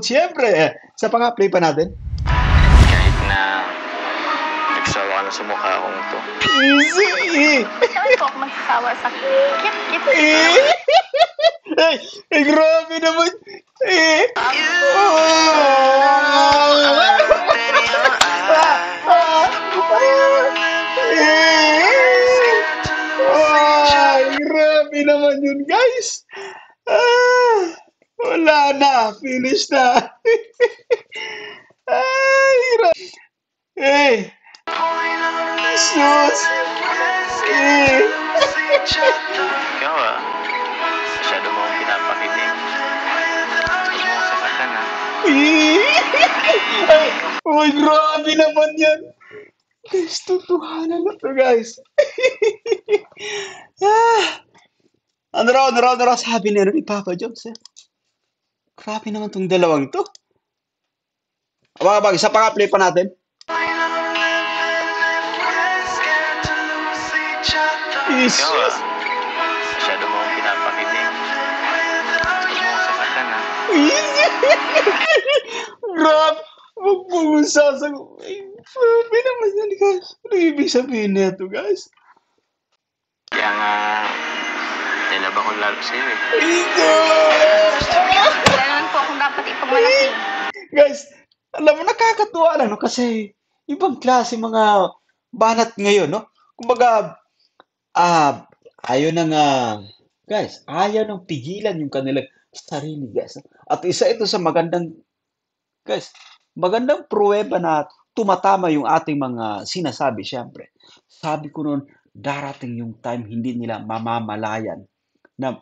Siyempre, sa pang-apply pa natin. Kahit na nagsawa ka na sa mukha kong to. Easy! Saan po ako magsasawa sa kit-kit? Ay, ay, grabe naman. Eh. Ay, grabe naman yun, guys. Wala na. Finish na. Ay, grabe. Eh. Sus. Eh. Ikaw masyado mo akong pinapakilig. Gusto mo akong sakatan Ay, oh, grabe naman yan. Guys, totohanan na to, guys. Ano raw sabi ni Papa Jones, eh. Grabe naman tong dalawang to. Isa pang-apply pa natin. Ikaw masyado mo akong pinapakilig. Gusto mo akong sakatan Grabe. Huwag mong sasagot. Ay, grabe naman yan, guys. Ano ibig sabihin nito, guys? Kaya nga, nilaba ko lalo sa'yo eh. Wala naman po akong dapat ipagmalaki. Guys, alam mo, nakakatuwa lang, no? Kasi ibang klase mga banat ngayon, no? Kumbaga, ayaw nang, guys, ayaw nang pigilan yung kanilang sarili, guys. At isa ito sa magandang pruweba na tumatama yung ating mga sinasabi, syempre. Sabi ko noon, darating yung time hindi nila mamamalayan na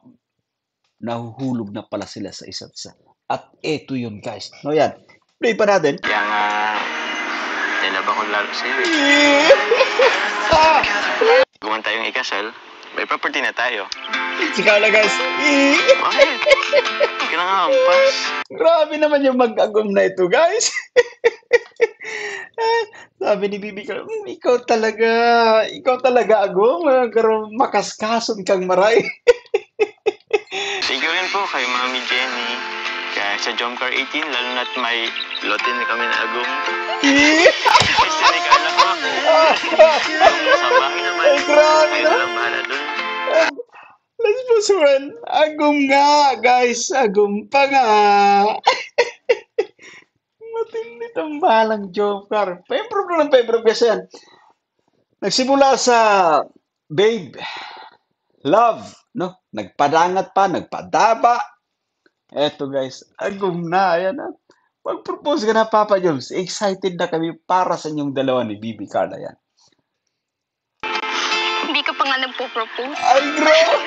nahuhulog na pala sila sa isa't isa. At eto yun, guys. No, yan. Play pa natin. Kaya nga, nilaba ko lalo sa'yo eh. Kung tayong ikasal, may property na tayo. Sikaw na, guys. Bakit? Hindi ka na nga hampas. Grabe naman yung mag-agom na ito, guys. Sabi ni Bibi Carla, ikaw talaga agom. Karoon makaskason kang maray. Sigaw rin po kay Mami Jenny. Kaya sa Jomcar 18, lalo na't may lote na kami na agong. Basta ni Carla po. Sa bahay naman. Ay, grabe Kayo na. na lang bahala dun. Let's just run. Agom nga, guys. Agom pa nga. Matindi tong balang joker. Pemprov kasi yan. Nagsimula sa babe, love, no? Nagpadangat pa, nagpadaba. Eto, guys. Agom na. Ayan na. Mag-propose ka na, Papa Jones. Excited na kami para sa inyong dalawa ni Bibi Carla yan. Hindi ka pa nga nagpo-propose. Ay, grabe!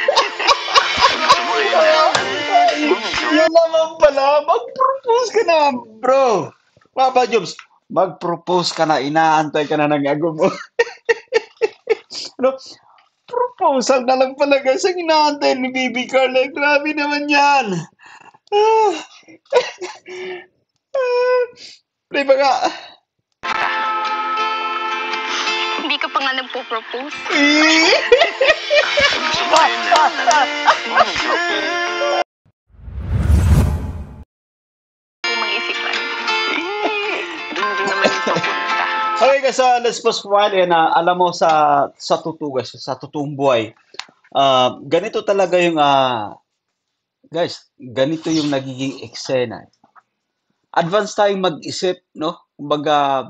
Yan naman pala. Mag-propose ka na, bro. Papa Jobs, mag-propose ka na. Inaantay ka na ng agom mo. Ano? Proposal na lang pala, guys. Ang inaantay ni Bibi Carla. Grabe naman yan. Play ba ka? Hindi ka pa nga nagpo-propose. Kung mag-isipan. Dun din naman ito punta. Okay, guys, let's pause for a while. Alam mo, sa totoo, guys, sa totoong buhay, ganito talaga yung, guys, ganito yung nagiging eksena. Advance tayong mag-isip, no? Kumbaga,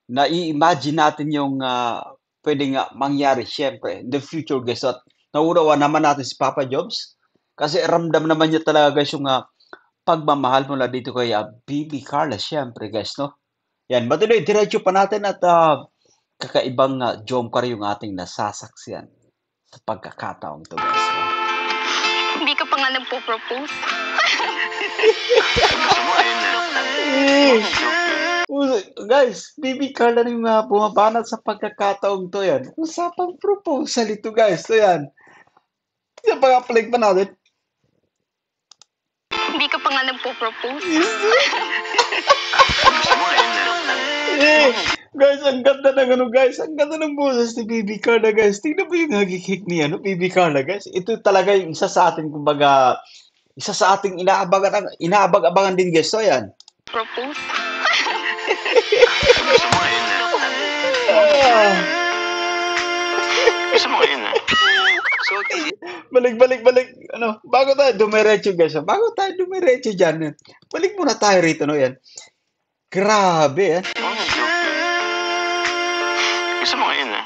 nai-imagine natin yung pwedeng mangyari, syempre, in the future, guys. At nauunawa naman natin si Papa Jobs. Kasi ramdam naman niya talaga, guys, yung pagmamahal mula dito kay Bibi Carla, syempre, guys, no? Yan, matuloy, diretso pa natin at kakaibang jomcar yung ating nasasaksiyan sa pagkakataong to, guys. Hindi ka pa nga nagpo-propose. Gusto mo ayun na. Guys, Bibi Carla na yung bumabanat sa pagkakataong to yan. Usapang proposal ito, guys. So yan. Yan pag-apply pa natin. Hindi ka pa nga nagpo-propose. Gusto mo ayun na. Guys, ang ganda ng guys. Ang ganda ng boses ni Bibi Carla, guys. Tingnan mo yung hagikik ni Bibi Carla, guys. Ito talaga yung isa sa atin, kumbaga, Isa sa ating inaabag-abangan din guys. So yan. Propose? Gusto mo ngayon na. Ah, Gusto mo ngayon na. So this is balik. Ano, bago tayo dumiretso guys. Bago tayo dumiretso dyan. Balik muna tayo rito, no yan. Grabe, yan. Oo, joke. Gusto mo ngayon na.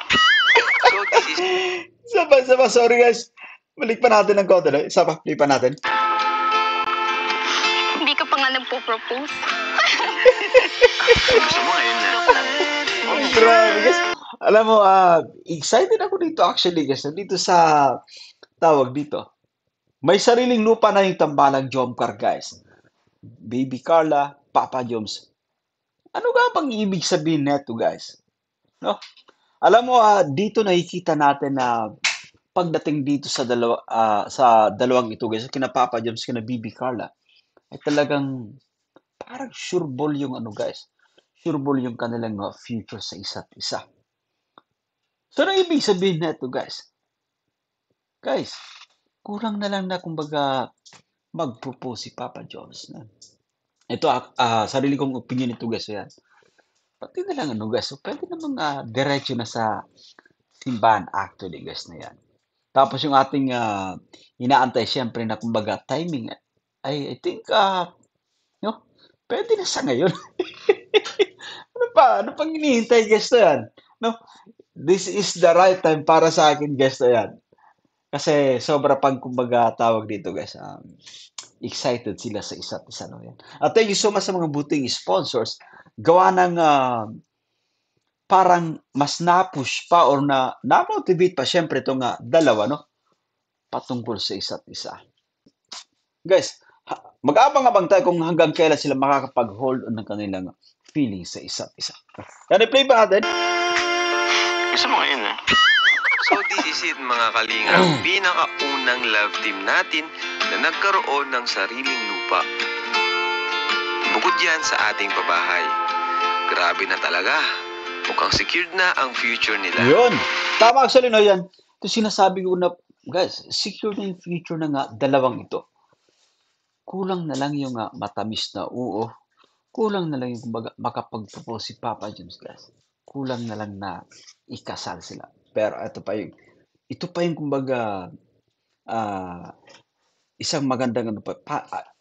so this is Saba, sorry guys. Balik pa natin ng konti, no? Isa pa, play pa natin. Hindi ka pa nga nagpo-propose? Gusto mo ngayon na. Grabe guys. Alam mo, excited ako dito actually guys. Dito sa tawag dito. May sariling lupa na yung tambalang Jomcar guys. Baby Carla, Papa Joms. Ano nga bang ibig sabihin neto guys? No? Alam mo, dito nakikita natin na pagdating dito sa dalawang ito guys, kina Papa Joms, kina Baby Carla, ay talagang parang sureball yung ano guys. Sureball yung kanilang future sa isa't isa. So, ano ibig sabihin na ito, guys? Guys, kulang na lang na kumbaga mag-propose si Papa Jones. Na. Ito, sarili kong opinion ito, guys. Yan. Pati na lang, ano, guys. So, pwede namang diretso na sa simbahan actually, guys, na yan. Tapos yung ating inaantay, syempre, na kumbaga timing, I think, no, pwede na sa ngayon. Ano pang hinihintay, guys, na yan? No? This is the right time para sa akin, guys, na yan. Kasi sobra pang kumbaga tawag dito, guys. Excited sila sa isa't isa. No? Yan. At thank you so much sa mga buting sponsors. Gawa ng parang mas na-push pa or na-motivate pa syempre itong dalawa, no? Patungkol sa isa't isa. Guys, mag-abang-abang tayo kung hanggang kailan sila makakapag-hold on ng kanilang feelings sa isa't isa. Yan, i-play pa natin. Gusto mo ngayon na. So this is it mga kalingap, pinakaunang love team natin na nagkaroon ng sariling lupa. Bukod yan sa ating pabahay. Grabe na talaga. Mukhang secured na ang future nila. Yun. Tama actually, no, yan. Ito sinasabi ko na, guys, secure na yung future na nga dalawang ito. Kulang na lang yung matamis na oo. Kulang na lang yung kumbaga, makapag-propose si Papa James, guys. Kulang na lang na ikasal sila. Pero ito pa yung kumbaga, isang magandang ano pa.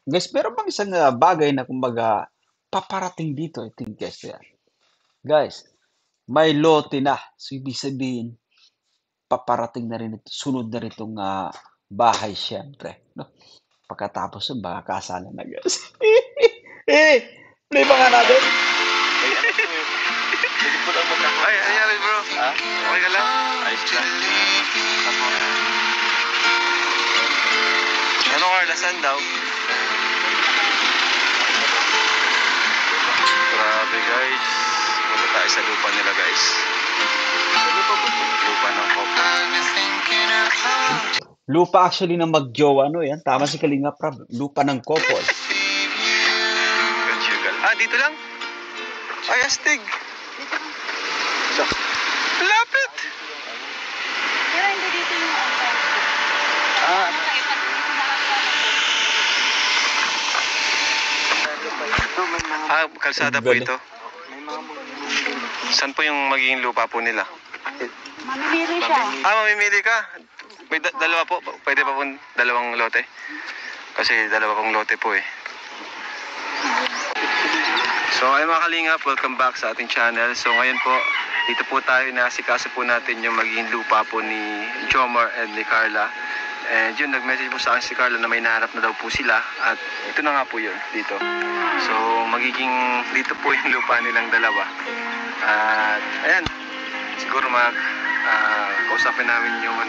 Guys, meron bang isang bagay na kumbaga paparating dito, I think, guys. Yan. Guys, may lote na. So, ibig sabihin, paparating na rin ito, sunod na rin itong bahay, syempre. No? Pagkatapos ng kasalan na, guys. Play pa nga natin. Ay, nangyari bro? Okay ka lang? Ayos lang. Ano Carla, saan daw? Grabe guys. Punta tayo sa lupa nila guys. Lupa ng Coco. Lupa actually ng magjowa, no? Yan. Tama si Kalinga Prab. Lupa ng couple. Dito lang? Ay, astig. Lapit. Pero hindi dito yung Kalsada po ito. Saan po yung magiging lupa po nila? mamimili siya. Mamimili ka. May dalawa po. Pwede pa po dalawang lote. Kasi dalawa pong lote po eh. So ay mga kalingap, welcome back sa ating channel. So ngayon po, dito po tayo, inaasikaso po natin yung magiging lupa po ni Jomar and ni Carla. And yun, nag-message po sa akin si Carla na may naharap na daw po sila. At ito na nga po yun, dito. So magiging dito po yung lupa nilang dalawa. At ayan, siguro kausapin namin yung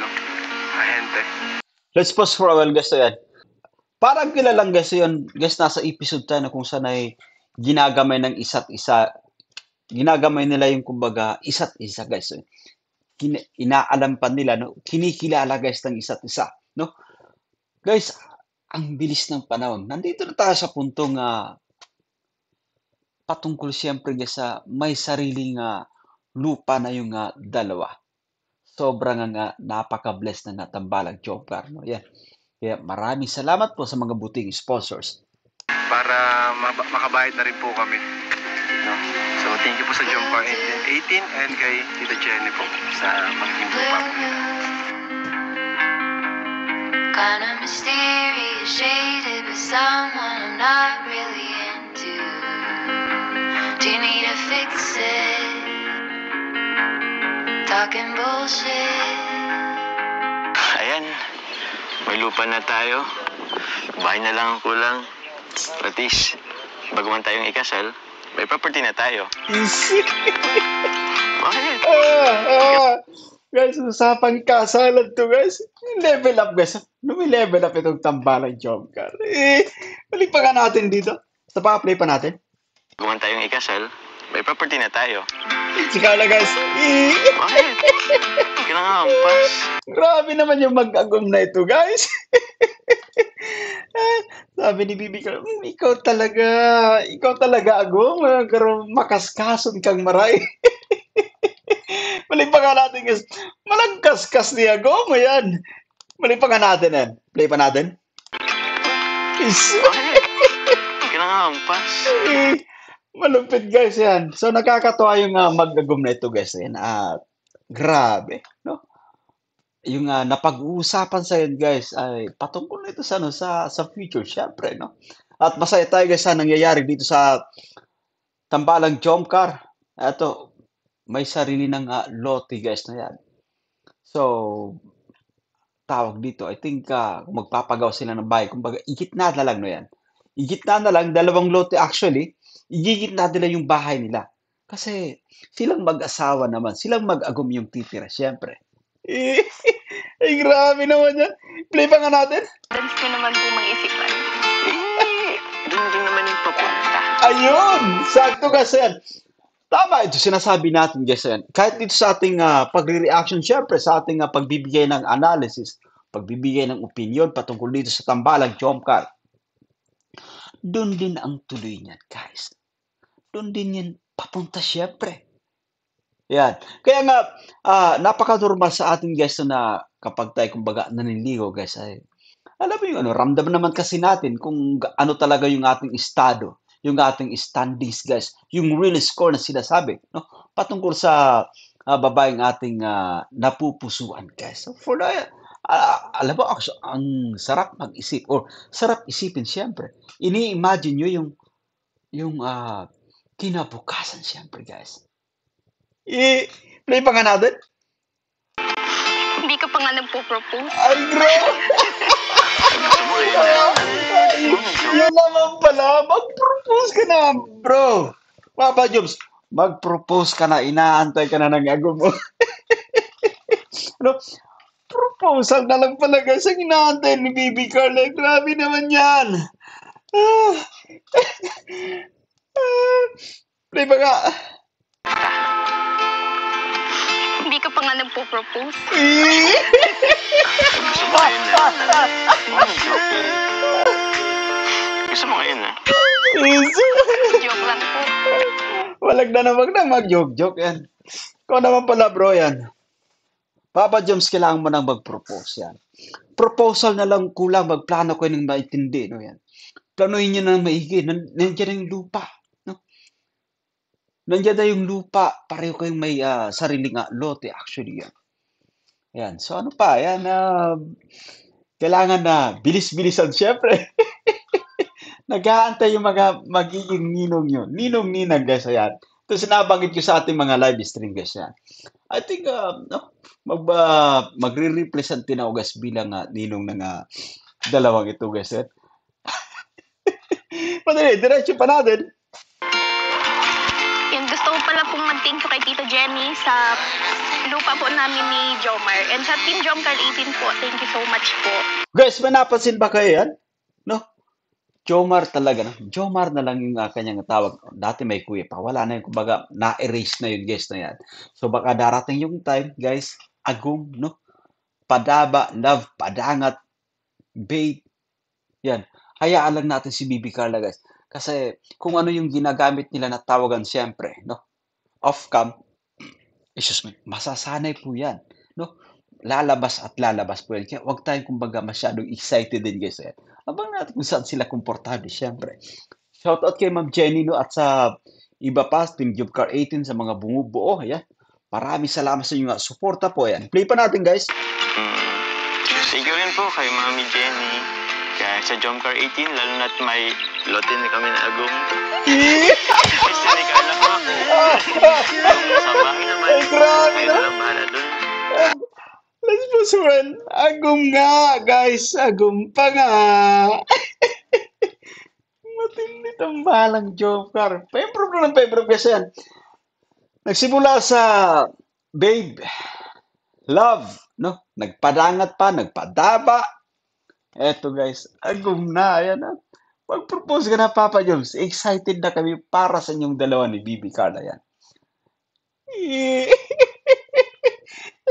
ahente. Let's pause for a while, guys. Yan. Parang kilalang, guys, yun. Guys, nasa episode tayo na kung saan ay ginagamay ng isa't isa. Ginagamay nila yung kumbaga isa't isa, guys. Inaalam pa nila, no? Kinikilala, guys, ng isa't isa, no? Guys, ang bilis ng panahon. Nandito na tayo sa puntong patungkol siyempre, guys, sa may sariling lupa na yung dalawa. Sobrang napaka-blessed na tambalang Jomcar, no? Yan. Kaya maraming salamat po sa mga buting sponsors. Para makabayad na rin po kami. No? So, thank you po sa Jomcar 18 and kay Tita Jenny po sa magiging lupa po nila. Kinda mysterious, shaded with someone I'm not really into. Do you need to fix it? Talking bullshit. Ayan, may lupa na tayo. Bahay na lang ang kulang. At least, bago man tayong ikasal, may property na tayo. Bakit? Guys, usapang kasalan to, guys. Level up, guys. Lumi-level up itong tambalang Jomcar. Balik pa nga natin dito. Sa pa-play pa natin. Bago man tayong ikasal, may property na tayo. Sikaw lang, guys. Bakit? Kailangan ampas. Grabe naman yung mag-agom na ito, guys. Sabi ni Bibi Carla, ikaw talaga agom. Makaskason kang maray. Balik pa nga natin, guys. Malagkaskas ni agom. Ayan. Balik pa nga natin, yan. Play pa natin. Bakit? Kailangan ampas. Malupit, guys, yan. So, nakakatuwa yung mag-agom na ito, guys. Yan. Grabe, no? Yung napag-uusapan sa yan, guys, ay patungkol na ito sa future, syempre, no? At masaya tayo, guys, sa nangyayari dito sa tambalang Jomcar. Ito, may sarili ng lote, guys, na yan. So, tawag dito, I think, kung magpapagawa sila ng bahay, kumbaga, igitna na lang, no yan. Igitna na lang, dalawang lote actually, igigitna nila yung bahay nila. Kasi, silang mag-asawa naman, silang mag-agom yung titira, syempre. Ay, grabe naman yan. Play pa nga natin. Dance ko naman po mag-isipan. Doon din naman yung papunta. Ayun! Sakto kasi yan. Tama ito, sinasabi natin, guys, yan. Kahit dito sa ating pagre-reaction, syempre, sa ating pagbibigay ng analysis, pagbibigay ng opinion patungkol dito sa tambalang Jomcar, doon din ang tuloy niyan, guys. Doon din yan papunta, syempre. Yan. Kaya nga, napaka-normal sa ating, guys, na kapag tayo, kumbaga, naniligo, guys, ay, alam mo yung ramdam naman kasi natin kung ano talaga yung ating estado, yung ating standings, guys, yung real score na sinasabi, no? Patungkol sa babaeng ating napupusuan, guys. So, for alam mo, ang sarap mag-isip, or sarap isipin, siyempre. Ini-imagine nyo yung kinabukasan, siyempre, guys. Play pa nga natin. Hindi ka pa nga nagpo-propose. Ay, bro! Yun naman pala. Mag-propose ka na, bro. Papa Jobs, mag-propose ka na. Inaantay ka na ng agom mo. Ano? Proposal na lang pala, guys. Ang inaantay ni Bibi Carla. Grabe naman yan. Play pa nga. Hindi ka pa nga nagpo-propose. Gusto mo ngayon, ha? Joke lang po. Wag na mag-joke-joke yan. Ikaw naman pala, bro, yan. Papa Joms, kailangan mo nang mag-propose yan. Proposal na lang kulang, magplano ko ng maitindi, no yan. Planuhin nyo nang maigi. Nandiyan na yung lupa. No? Nandiyan na yung lupa. Pareho kayong may sariling lote, actually yan. Yan. So ano pa? Yan. Kailangan na bilis-bilisan, syempre. Nag-aantay yung mga magiging ninong nyo. Ninong-ninang, guys, ayan. Ito sinabanggit ko sa ating mga live stream, guys, yan. I think, magre-represent din ako, guys, bilang ninong ng dalawang ito, guys, yan. Padali, diretso pa natin. Yan, gusto ko pala pong mag-thank you kay Tito Jenny sa lupa po namin ni Jomar. And sa Team Jomcar 18 po, thank you so much po. Guys, may napansin ba kayo yan? No? Jomar talaga. No? Jomar na lang yung kanyang tawag. Dati may kuya pa. Wala na yun. Kumbaga, na-erase na yung guest na yan. So, baka darating yung time, guys, agum, no? Padaba, love, padangat, babe. Yan. Hayaan lang natin si Bibi Carla, guys. Kasi kung ano yung ginagamit nila na tawagan, siyempre, no? Off-cam, excuse me, masasanay po yan. No? lalabas at lalabas po yan. Kaya huwag tayong kumbaga masyadong excited din guys. Ayan. Abang natin kung saan sila komportable, syempre. Shoutout kay Ma'am Jenny no, at sa iba pa, Team Job Car 18 sa mga bumubuo. Ayan. Maraming salamat sa inyong suporta po. Ayan. Play pa natin guys. Thank you rin po kay Mami Jenny. Kaya sa Jomcar 18, lalo na't may lote na kami na agong. Gusto ni Carla po. Sa bahay naman. Ay, grabe Kayo na. na lang bahala dun. Let's po suwan. Agum nga, guys. Agum pa nga. Matindi tong balang Joker. Pemprov kasi yan. Nagsimula sa babe, love, no? Nagpadangat pa, nagpadaba. Eto guys, agum na. Ayan na. Pag-propose ka na, Papa Jones. Excited na kami para sa inyong dalawa ni Bibi Carla yan.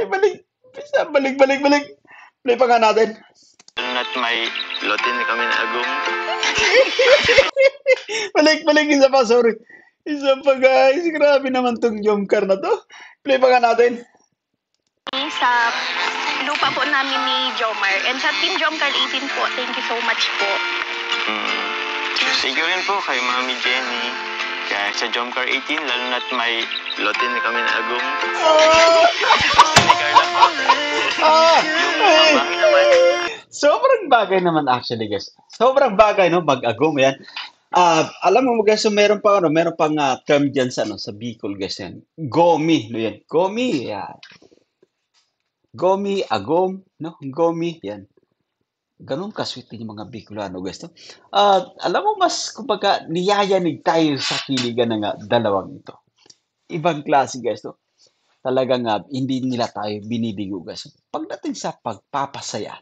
Balik. Bisa, balik. Play pa nga natin. Lalo na't may lote na kami na agong. Balik. Isa pa, sorry. Isa pa, guys. Grabe naman tong Jomcar na to. Play pa nga natin. Sa lupa po namin ni Jomar. And sa Team Jomcar 18 po, thank you so much po. Thank you rin po kay Mami Jenny. Kaya sa Jomcar 18, lalo na't may lote na kami na agong. Gusto ni Carla po. Sa bahay naman. Sobrang bagay naman actually, guys. Sobrang bagay, no? Mag-agum, yan. Alam mo, guys, so meron pang term dyan sa, sa Bicol, guys, yan. Gomi, no, yan. Gomi, yan. Gomi, agum, no? Gomi, yan. Ganun ka-sweet din yung mga Bicolano, guys, no? Alam mo, mas, kumbaga, niyayanig tayo sa kiligan ng dalawang ito. Ibang klase, guys, no? Talagang hindi nila tayo binibigo, guys. Pagdating sa pagpapasaya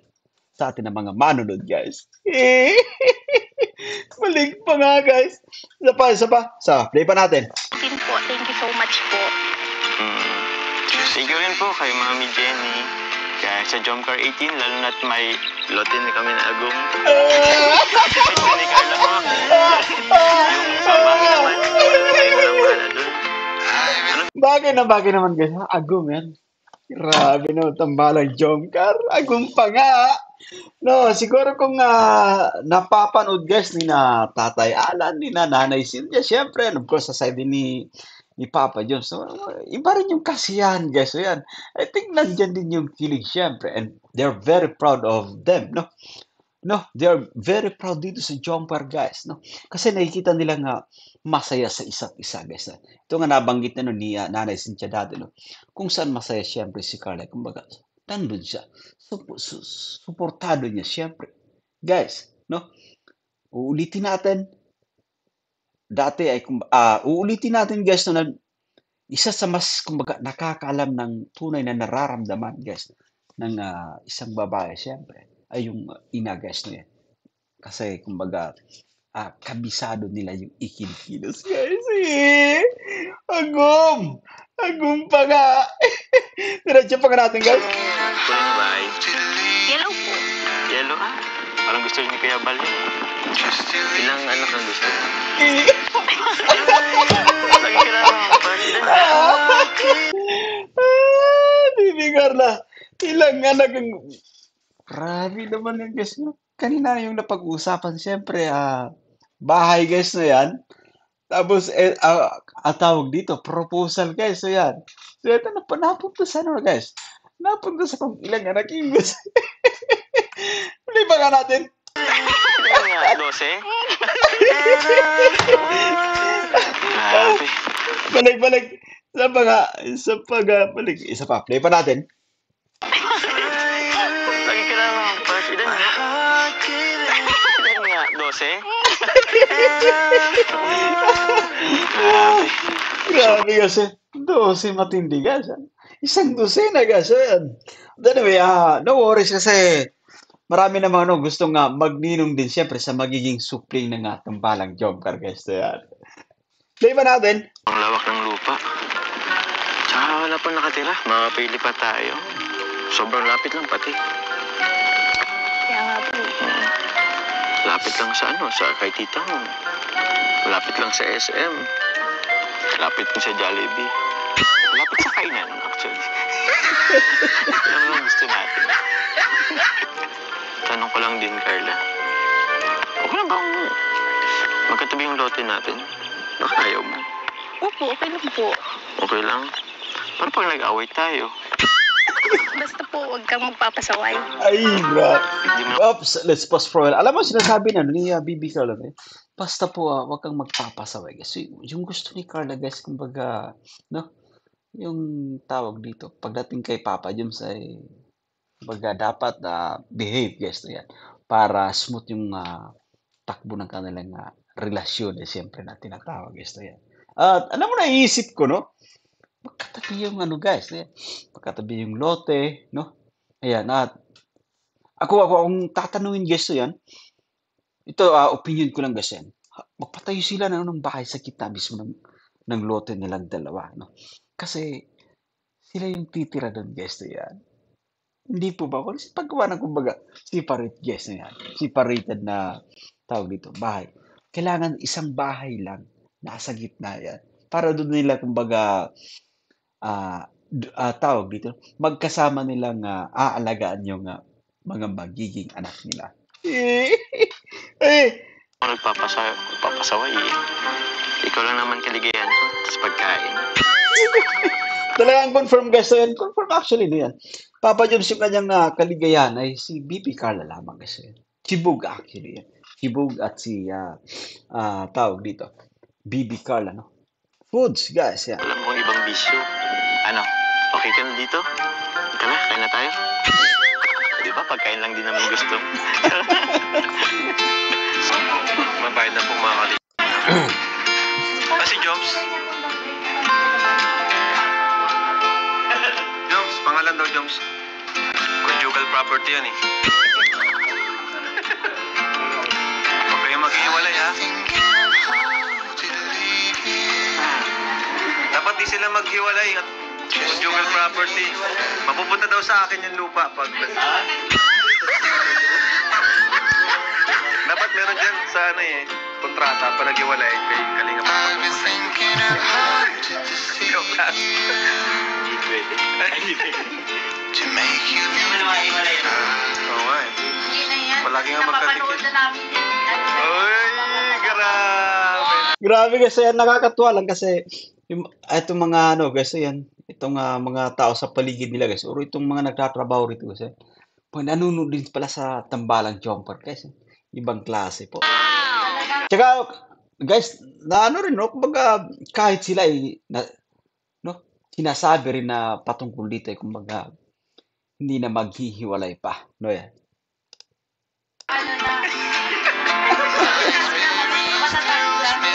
sa atin ng mga manunod, guys. Balik pa nga, guys. Isa pa. Sa, play pa natin. 18 po, thank you so much po. Thank you rin po kay Mami Jenny. Kaya sa Jomcar 18, lalo na't may lote na kami na agong. Gusto ni Carla po. Sa bahay naman. Kayo na lang bahala dun. Bagay naman, guys. Agum, yan. Grabe no, tambalang Jomcar. Agum pa nga. No, siguro kung napapanood, guys, ni na Tatay Alan, ni na Nanay Cynthia, syempre, and of course, sa side din ni Papa Jones. So, iba rin yung kasiyahan, guys. So, yan. I think nandyan din yung kilig, syempre. And they're very proud of them, no? No, they're very proud dito sa Jomcar, guys, no? Kasi nakikita nila nga masaya sa isa't isa, guys. Ito nga nabanggit na no, ni Nanay Cynthia dati, no? Kung saan masaya, syempre, si Carla. Kumbaga, nandun siya. Suportado niya, syempre. Guys, no? Uulitin natin. Dati ay, uulitin natin, guys, no, na isa sa mas, kumbaga, nakakaalam ng tunay na nararamdaman, guys, ng isang babae, syempre, ay yung ina, guys, no, yan. Kasi, kumbaga, kabisado nila yung ikikilos, guys. Agum! Agum pa nga! Diretso pa nga natin, guys. Kunin bye. Yellow po. Yellow ah. Parang gusto niyo Kuya Bal yun. Ilang anak ang gusto niyo? Lagi ka lang ang president. Bibi Carla, ilang anak ang... Grabe naman yung guys. Kanina yung napag-uusapan, siyempre, bahay, guys, na yan. Tapos, tawag dito, proposal, guys. So, yan. So, ito, napunta sa ano, guys. Napunta sa kung ilang anak yung guys. Hindi ba nga natin? Ilan nga? 12? Grabe. Balik. Balik. Isa pa, play pa natin. Lagi ka lang ang president. Ilan nga? 12? Grabe. Grabe kasi. 12 matindi, guys. Isang dosena, guys. Ayan. Anyway, no worries kasi marami namang gustong magninong din siyempre sa magiging supling ng tambalang Jomcar, guys. Ayan. Play ba natin? Ang lawak ng lupa. Tsaka wala pa nakatira. Makapili pa tayo. Sobrang lapit lang pati. Kaya nga po. Lapit lang sa sa kay tita mo. Lapit lang sa SM. Lapit din sa Jollibee. Malapit sa kainan, actually. Alam mo gusto natin. Tanong ko lang din, Carla. Okay lang bang magkatabi yung lote natin? Baka ayaw mo. Opo, okay lang po. Okay lang. Pero pag nag-away tayo, Basta po, huwag kang magpapasaway. Ay, bro. hindi mo Oops, let's pause for a while. Alam mo, sinasabi na ni Bibi Carla, eh. Basta po, wag kang magpapasaway. Kasi yung gusto ni Carla, guys, kumbaga, no? Yung tawag dito, pagdating kay Papa Joms ay, kumbaga, dapat behave, guys, na yan. Para smooth yung takbo ng kanilang relasyon, eh, siyempre na tinatawag, guys, na yan. At alam mo, naisip ko, no? Magkatabi yung guys, eh. Magkatabi yung lote, no? Ayan, at kung tatanungin guys yan, ito opinion ko lang guys yan. Magpatayo sila ng bahay sa gitna mismo ng lote nilang dalawa, no? Kasi sila yung titira doon guys na yan. Hindi po ba? Kasi paggawa ng kumbaga, separate guys na yan. Separated na tawag dito, bahay. Kailangan isang bahay lang, nasa gitna yan. Para doon nila kumbaga, tawag dito, magkasama nilang aalagaan yung mga magiging anak nila. ako nagpapasaway eh. Ikaw lang naman kaligayan ko sa pagkain. Talagang confirm guys yan. Confirm actually na yan. Papa Joms yung kanyang kaligayahan ay si BP Carla lamang kasi. Si Bug actually yan. Si Bug at si tawag dito, BB Carla, no? Foods guys, yan. Alam kong ibang bisyo. Ano, okay ka na dito? Tara, kain na tayo. Di ba, pagkain lang din naman gusto. Mabayad na po mga kalinga. Si Joms. Joms, pangalan daw Joms. Conjugal property yan eh. Huwag kayong maghihiwalay ha. Dapat di sila maghiwalay at conjugal property. Mapupunta daw sa akin yung lupa pag... Dapat meron dyan sa kontrata pa naghiwalay kay Kalinga pa. Joke lang. Hindi pwede. Oo nga eh. Palagi nga magkadikit. Uy, grabe. Grabe kasi yan, nakakatuwa lang kasi itong mga guys yan, itong mga tao sa paligid nila guys, o itong mga nagtatrabaho rito guys, pag nanonood din pala sa tambalang jumper guys, ibang klase po. Tsaka guys, na rin no, kumbaga kahit sila sinasabi rin na patungkol dito kumbaga hindi na maghihiwalay pa, no yan.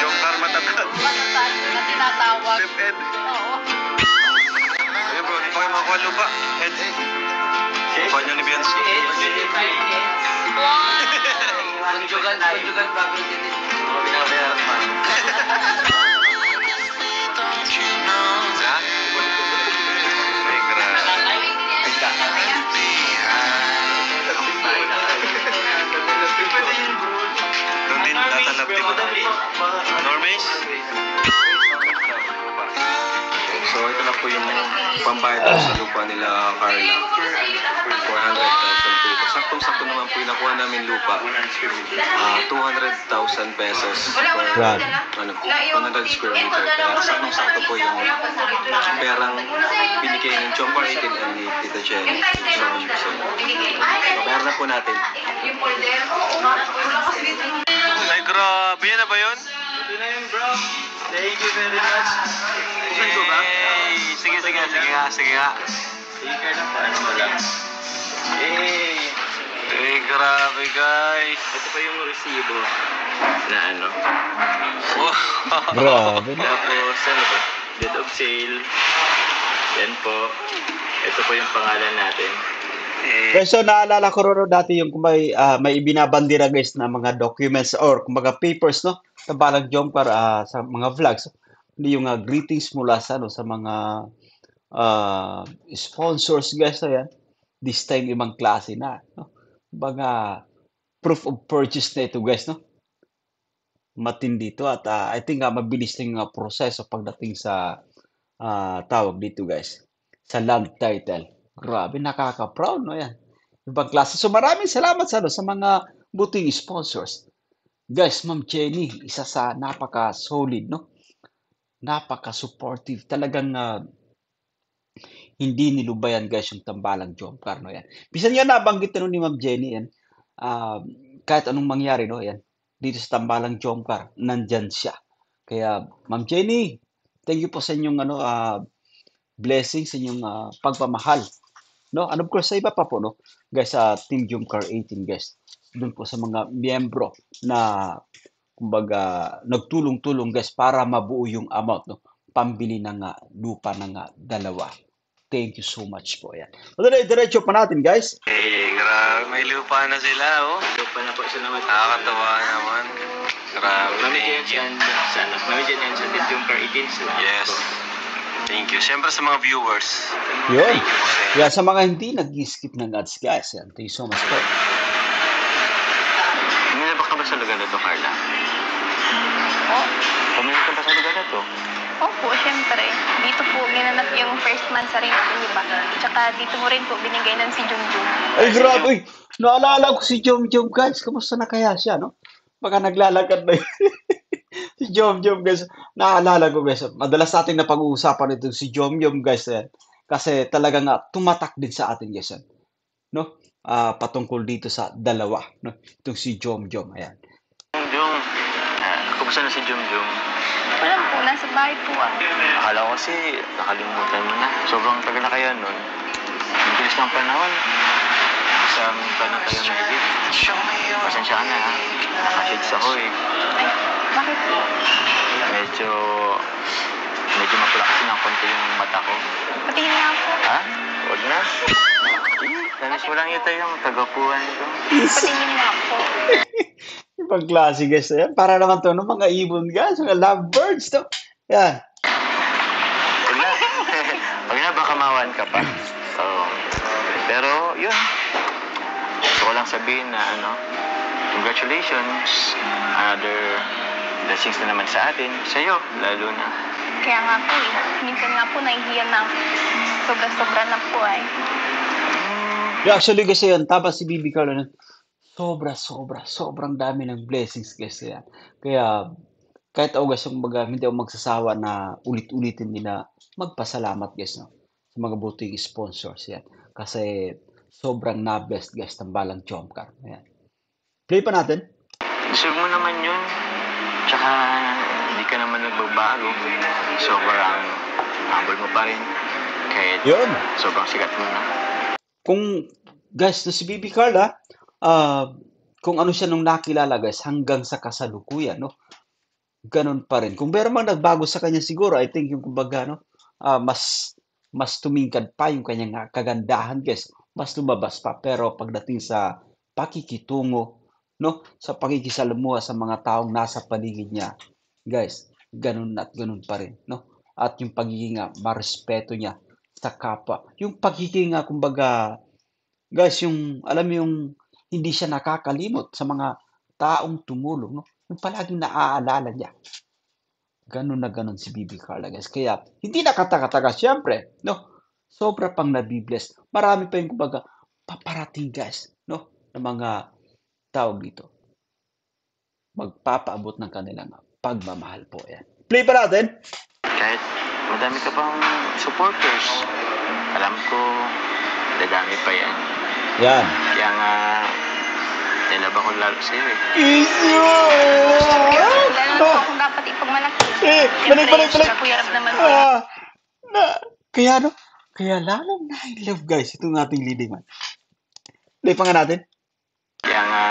Jongkar matatag. Step Ed. Ayun bro, hindi pa kayo makakuha lupa. Ed. Kuha niyo ni Bianci. Conjugal property din. Binabayaran pa. Ha? Ay, grabe. Doon din tatalab din mo. Normies? So ito na po yung pambayad sa lupa nila Carla. 400,000 po. Saktong-sakto naman po yung nakuha namin lupa. 200,000 pesos per Grabe. 100 square meter. Kaya saktong-sakto po yung perang binigay ng Jomcar 18 and ni Tita Jenny. So, bayaran na po natin. Ay, grabe. Yan na ba yun? Ito na yun, bro. Thank you very much. Buksan ko ba? Sige nga. Sige nga. Sticker na paano mo lang. Grabe guys. Ito pa yung resibo na ano. Wow. Grabe. Tapos ano ba? Deed of sale. Yan po. Ito po yung pangalan natin. Guys, so naalala ko rin dati yung kung may ibinabandira guys na mga documents or kumbaga papers no tambalang jumper sa mga vlogs. Hindi yung greetings mula sa sa mga sponsors guys na yan. This time ibang klase na no. Kumbaga proof of purchase na ito guys no. Matindi to at I think mabilis na yung proseso pagdating sa tawag dito guys, sa land title. Grabe, nakaka-proud, no yan. Ibang klase. So maraming salamat sa, sa mga buting sponsors. Guys, Ma'am Jenny, isa sa napaka-solid, no? Napaka-supportive. Talagang hindi nilubayan guys yung tambalang job car, no yan. Bisan nga nabanggit na ni Ma'am Jenny yan, ah, kahit anong mangyari, no yan, dito sa tambalang job car, nandyan siya. Kaya Ma'am Jenny, thank you po sa inyong blessing, sa inyong pagpamahal, no? And of course sa iba pa po, no, guys, sa Team Jumcar 18 guys, doon po sa mga miyembro na kumbaga nagtulong-tulong guys para mabuo yung amount, no, pambili ng lupa ng dalawa. Thank you so much po yan. So, diretso pa natin guys. Grabe, may lupa na sila, oh. Lupa na po sila mag- Nakakatawa naman. Grabe, Mami thank Jen you. yan sa Mami Jen yan sa Team Jumcar 18. Salamat Yes. po. Thank you. Siyempre sa mga viewers. Yun. Thank you po sa inyo. Yeah, sa mga hindi nag-skip ng ads guys, yan. Thank you so much po. Minabak ka ba sa lugar na to, Carla? Oh, Pamilya ka ba sa lugar na to? opo, syempre. Dito po ginanap yung first month sa rin po, di ba? Tsaka dito mo rin po binigay ng si Junjun. Ay, grabe. Uy, naalala ko si Jom Jom guys. Kamusta na kaya siya, no? Baka naglalakad na yun. Si Jom Jom guys. Naalala ko guys. Madalas natin na pag-uusapan ito si Jom Jom guys. Kasi talagang tumatak din sa atin guys. No? Patungkol dito sa dalawa. No? Itong si Jom Jom. Ayan. Jum, kumusta na si Jum Jum? Wala po, nasa bahay po ah. Akala ko kasi nakalimutan mo na. Sobrang tagal na kaya nun. Ang bilis ng panahon. Isang taon tayo na higit. Pasensya ka na ha. Nakashades ako eh. Ay, bakit po? Medyo mapula kasi ng konti yung mata ko. Patingin nga po. Ha? Huwag na. Nanis mo lang ito yung tagapuan ko. Patingin nga po. Ibang klase guys. Ayan. Para naman to no? Mga ibon guys. Mga lovebirds. No? Ayan. Huwag na. Huwag na, baka mawan ka pa. So, pero yun. Gusto ko lang sabihin na congratulations. Another blessings na naman sa atin. Sa'yo, lalo na. Kaya nga po eh. Minsan nga po nahihiyan na ako. Sobra-sobra na po ay. Yeah, actually kasi yan. Tama si Bibi Carlo. Sobrang dami ng blessings guys. Yan. Kaya kahit ako guys, hindi ako magsasawa na ulit-ulitin din na magpasalamat guys, no? Sa mga buting sponsors yan. Kasi sobrang na-blessed guys ng balang Jomcar. Ayan. Play pa natin. Deserve mo naman yun. Tsaka hindi ka naman nagbabago. Sobrang humble mo pa rin. Kahit Yun. sobrang sikat mo na. Kung guys, no, si Bibi Carla, kung ano siya nung nakilala guys, hanggang sa kasalukuyan, no? Ganun pa rin. Kung meron mang nagbago sa kanya siguro, I think yung kumbaga, no, mas tumingkad pa yung kanyang kagandahan, guys. Mas lumabas pa. Pero pagdating sa pakikitungo, no, sa pakikisalamuha sa mga taong nasa paligid niya, guys, ganun at ganun pa rin, no? At yung pagiging marespeto niya sa kapwa. Yung pagiging kumbaga, guys, yung alam mo yung hindi siya nakakalimot sa mga taong tumulong, no? Yung palaging naaalala niya. Ganun na ganun si Bibi Carla, guys. Kaya, hindi nakataka-taka, syempre, no? Sobra pang nabibless. Marami pa yung, kumbaga, paparating, guys, no? Ng mga tawag dito. Magpapaabot ng kanilang pagmamahal po. Yan. Play pa natin. Kahit madami ka pang supporters, alam ko, dadami pa yan. Yan. Kaya nga, nilaba ko lalo sa'yo eh. Lalo na po kung dapat ipagmalaki. Balik. Sa Kuya Rab naman po. Kaya, no? Kaya lalong na I love, guys, itong ating leading man. Play pa nga natin. Kaya nga,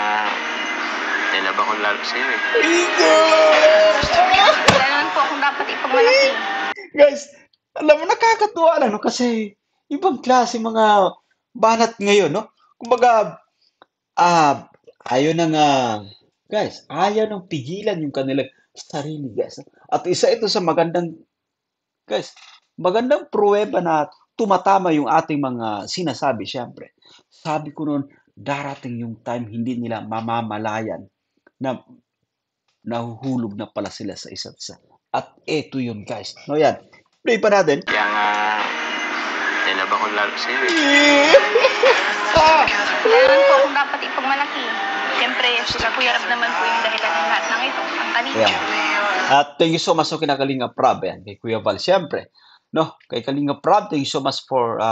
nilaba ko lalo sa'yo eh. Lalo na po kung dapat ipagmalaki. Guys, alam mo, nakakatuwa lang, no? Kasi, ibang klase mga banat ngayon, no? Kumbaga, ayaw na nga, guys, ayaw nang pigilan yung kanilang sarili, guys. At isa ito sa magandang pruweba na tumatama yung ating mga sinasabi, syempre. Sabi ko noon, darating yung time hindi nila mamamalayan na nahuhulog na pala sila sa isa't isa. At eto yun, guys. No, yan. Play pa natin. Kaya nga, nilaba ko lalo sa'yo eh. Ah! Meron po akong dapat ipagmalaki. Siyempre, sila Kuya Rab naman po yung dahilan ng lahat ng ito. Ang kanina. Yeah. At thank you so much so kina Kalinga Prab, yan, kay Kuya Val, siyempre. No, kay Kalinga Prab, thank you so much for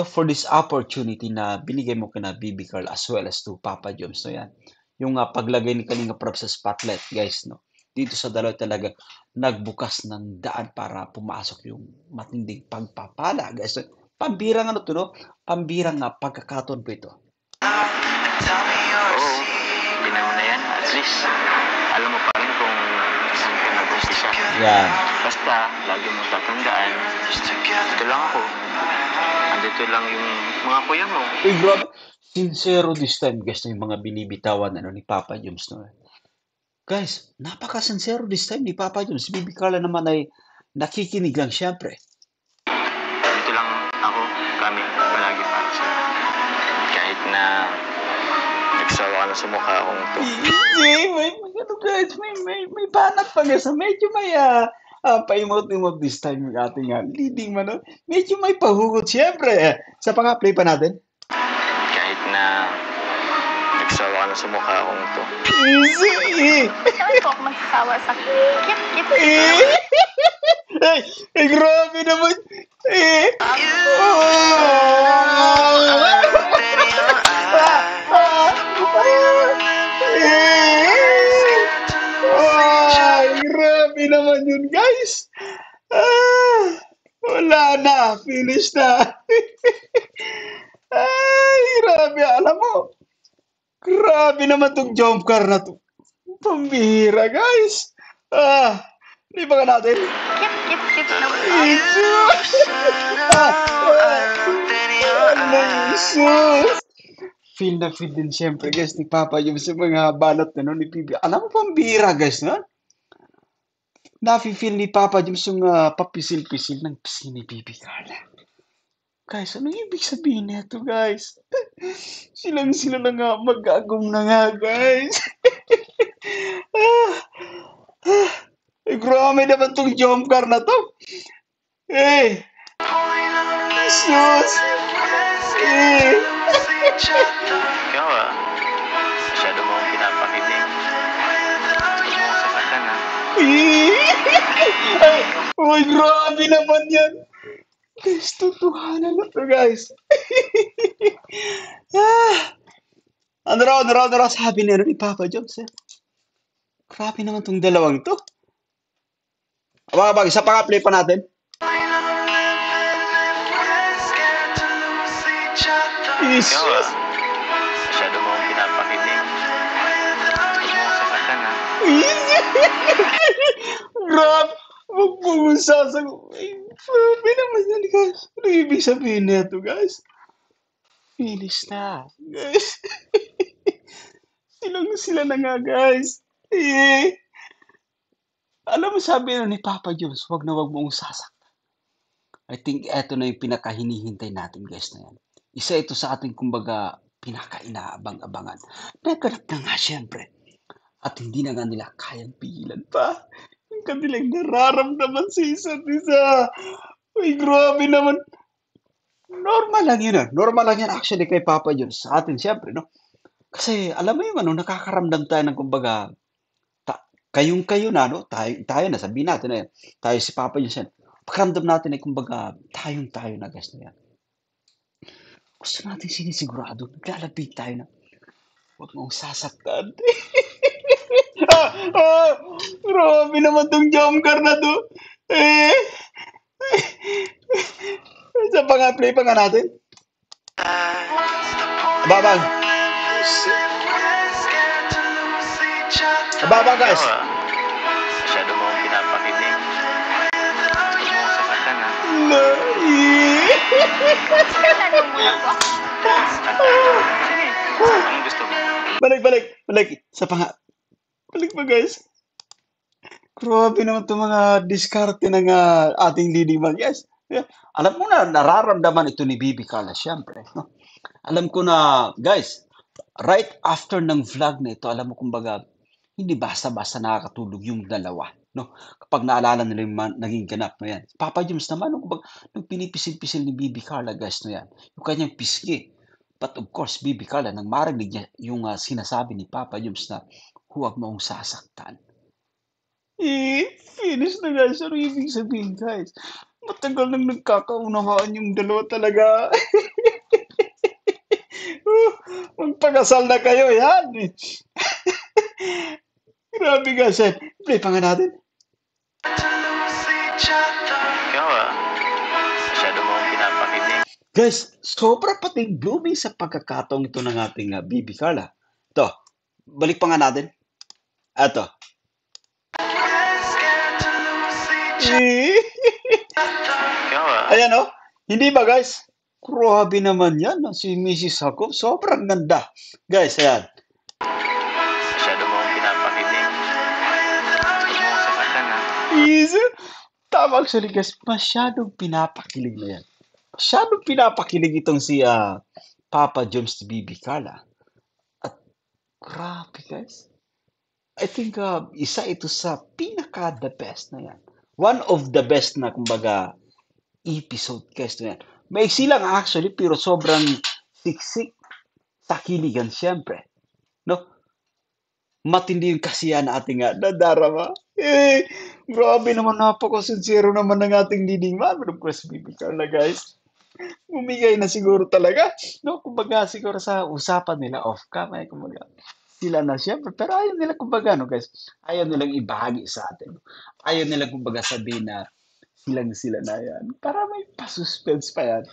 for this opportunity na binigay mo kina BB Carl as well as to Papa Joms, no yan. Yung paglagay ni Kalinga Prab sa spotlight, guys, no. Dito sa dalawa talaga nagbukas ng daan para pumasok yung matinding pagpapala, guys. So, pambirang ano to, no? Pambirang pagkakataon po ito. Oo, hindi naman na yan. At least, alam mo pa rin kung saan ka nag-umpisa. Yan. Basta, lagi mong tatandaan, ito lang ako. Andito lang yung mga kuya mo. Uy, grabe. Sincero this time, guys, na yung mga binibitawan ni Papa Joms, no? Guys, napaka-sincero this time ni Papa Joms. Si BB Carla naman ay nakikinig lang, syempre. Dito lang ako, kami, palagi para sa'yo. Kahit na nagsawa ka na sa mukha akong to. May ano guys, may banat pa guys. Medyo may pa-emote this time yung ating leading man. No? Medyo may pahugot, syempre. Sa pang-play pa natin. Kahit na nagsawa ka na sa mukha akong to. Easy! Saan po ako magsasawa sa kit-kit? Ay, grabe naman. Ay, grabe naman yun, guys. Wala na. Finish na. Ay, grabe. Alam mo, grabe naman tong jump car na to. Pambihira, guys. Di ba ka natin? Kit-kit-kit na po. Jesus! Feel na feel din siyempre, guys, ni Papa yung sa mga banat na no, ni PB. Alam mo, pambihira, guys, no? Nafi-feel ni Papa yung papisil-pisil ng pisi ni PB Carla. Guys, anong ibig sabihin nito, guys? Sila na nga, mag-agong na nga, guys. Grabe naman tong jump car na to. Jesus! Ikaw masyado mo akong pinapakilig. Huwag mo akong sasaktan ha. Uy, grabe naman yan. Guys, tutuhanan na to, guys. Ano raw sabi ni Papa Joms, eh. Grabe naman tong dalawang to. Isa pa-play pa natin. Ikaw masyado mo akong pinapakilig. Huwag mo akong sasaktan ha. Grabe. Huwag mong sasagot. Grabe naman yan, guys. Ano ibig sabihin nito, guys? Finish na. Guys. Sila na nga, guys. Alam mo, sabi ni Papa Joms, wag mong sasaktan. I think eto na yung pinakahinihintay natin, guys, na yan. Isa ito sa ating, kumbaga, pinaka-inaabang-abangan. Naganap na nga, syempre. At hindi na nga nila kayang pigilan pa. Yung kanilang nararamdaman sa isa't isa. Uy, grabe naman. Normal lang yun. Normal lang yan actually kay Papa Joms. Sa atin, syempre, no? Kasi, alam mo yung nakakaramdam tayo ng, kumbaga, kayong-kayo na, no? Tayo na, sabihin natin na yan. Tayo si Papa Joms yan. Pakiramdam natin ay, kumbaga, tayong-tayo na, guys, na yan. Gusto natin sinisigurado, naglalabig tayo na huwag mong sasaktan. Grabe naman tong jump car na to. Sa pang-play pa nga natin. Babang. Babang, guys. Ikaw masyado mo akong pinapakilig. Huwag mo akong sasaktan ha. Tanong mo lang po ako. Sige, anong gusto mo? Balik. Balik pa, guys. Grabe naman itong mga diskarte ng ating leading man. Yes. Yeah. Alam mo na, nararamdaman ito ni BB Carla, syempre. No? Alam ko na, guys, right after ng vlog na ito, alam mo, kumbaga, hindi basta-basta nakakatulog yung dalawa. no? Kapag naalala nila yung naging ganap na yan. Papa Joms naman, nung pinipisil-pisil ni Bibi Carla, guys, no yan, yung kanyang pisngi. But of course, Bibi Carla, nang marinig niya yung sinasabi ni Papa Joms na huwag mo akong sasaktan. Finish na guys. Ano ibig sabihin guys? Matagal nang nagkakaunawaan yung dalawa talaga. Magpakasal na kayo, yan. Grabe guys. Play pa nga natin. Ikaw masyado mo akong pinapakilig. Guys, sobra pating blooming sa pagkakataong ito ng ating Bibi Carla. Ito, balik pa nga natin. Ito. Ikaw Ayan oh. Hindi ba guys? Grabe naman yan. Si Mrs. Jacob. Sobrang ganda. Guys, ayan. masyado mo akong pinapakilig. Huwag mo akong sasaktan Easy. Tama actually guys. Masyadong pinapakilig na yan. Masyadong pinapakilig itong si Papa Joms ni Bibi Carla. At grabe guys. I think isa ito sa pinaka-the best na yan. One of the best na kumbaga episode guys na yan. Maiksi lang actually pero sobrang siksik sa kiligan syempre. No? Matindi yung kasiyahan na ating nadarama. Grabe naman, napaka-sincero naman ng ating leading man. But of course, Bibi Carla guys. Bumigay na siguro talaga. No? Kumbaga siguro sa usapan nila off-cam ay kumbaga sila na syempre. Pero ayaw nila kumbaga no guys. Ayaw nilang ibahagi sa atin. Ayaw nila kumbaga sabihin na sila na yan. Para may pa-suspense pa yan.